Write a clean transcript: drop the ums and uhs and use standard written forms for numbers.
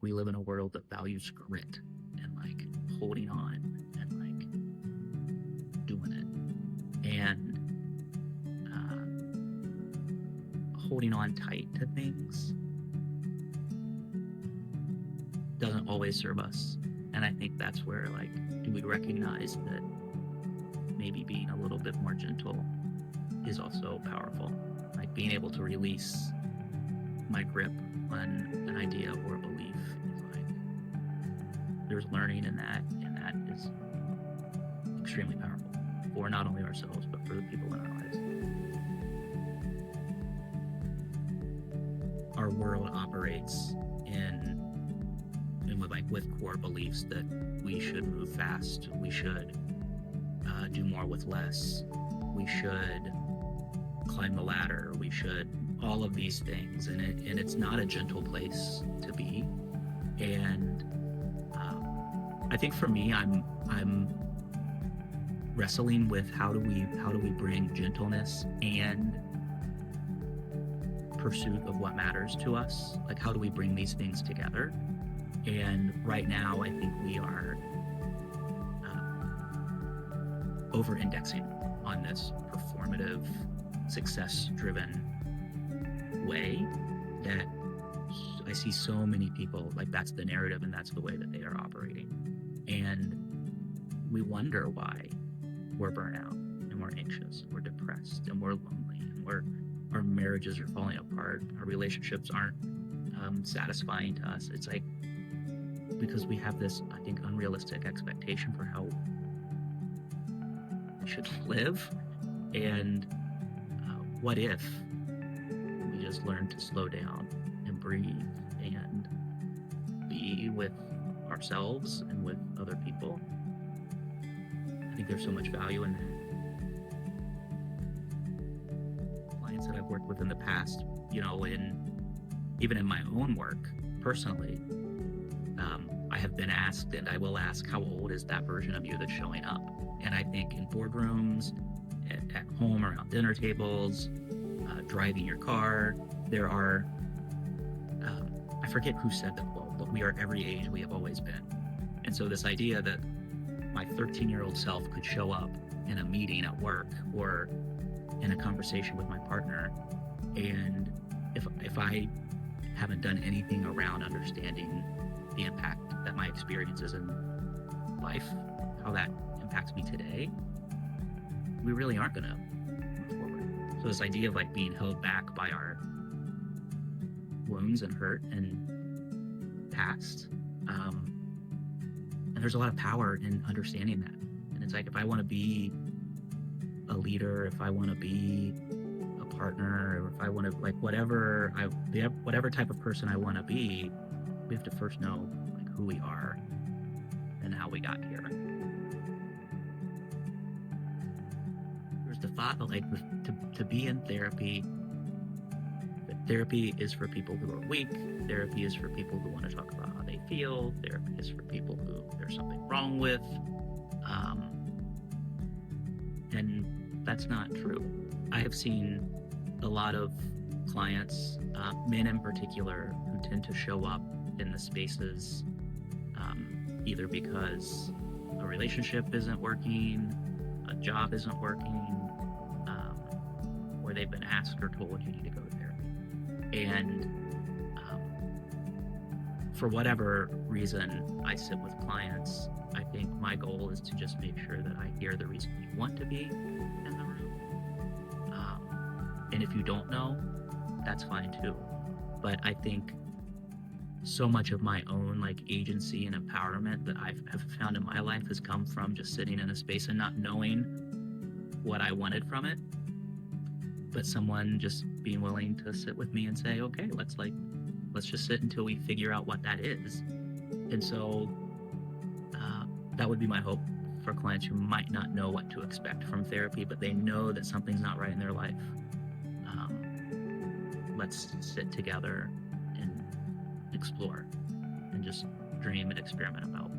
we live in a world that values grit and like holding on and like doing it. And holding on tight to things doesn't always serve us. And I think that's where, like, do we recognize that maybe being a little bit more gentle is also powerful? Like being able to release my grip on an idea or a belief is like, there's learning in that, and that is extremely powerful for not only ourselves, but for the people in our lives. Our world operates in with core beliefs that we should move fast, we should do more with less, we should climb the ladder, we should all of these things, and it's not a gentle place to be. And I think for me, I'm wrestling with how do we bring gentleness and pursuit of what matters to us, like how do we bring these things together. And right now, I think we are over-indexing on this performative, success-driven way that I see so many people, like that's the narrative and that's the way that they are operating. And we wonder why we're burnt out and we're anxious, we're depressed, and we're lonely, and our marriages are falling apart, our relationships aren't satisfying to us. It's like, because we have this, I think, unrealistic expectation for how we should live. And what if we just learn to slow down and breathe and be with ourselves and with other people? I think there's so much value in that. Clients that I've worked with in the past, even in my own work personally, I have been asked, and I will ask, how old is that version of you that's showing up? And I think in boardrooms, at home, around dinner tables, driving your car, there are, I forget who said the quote, but we are every age we have always been. And so this idea that my 13-year-old self could show up in a meeting at work or in a conversation with my partner, and if I haven't done anything around understanding the impact that my experiences in life, how that impacts me today, we really aren't going to move forward. So this idea of like being held back by our wounds and hurt and past, and there's a lot of power in understanding that. And it's like, if I want to be a leader, if I want to be a partner, or if I want to, like, whatever type of person I want to be, we have to first know like who we are and how we got here. There's the thought that like to be in therapy, that therapy is for people who are weak, therapy is for people who want to talk about how they feel, therapy is for people who there's something wrong with, and that's not true. I have seen a lot of clients, men in particular, who tend to show up in the spaces either because a relationship isn't working, a job isn't working, or they've been asked or told you need to go to therapy. And for whatever reason I sit with clients, I think my goal is to just make sure that I hear the reason you want to be in the room. And if you don't know, that's fine too. But I think so much of my own like agency and empowerment that I have found in my life has come from just sitting in a space and not knowing what I wanted from it, but someone just being willing to sit with me and say, okay, let's just sit until we figure out what that is. And so that would be my hope for clients who might not know what to expect from therapy, but they know that something's not right in their life. Let's sit together and explore and just dream and experiment about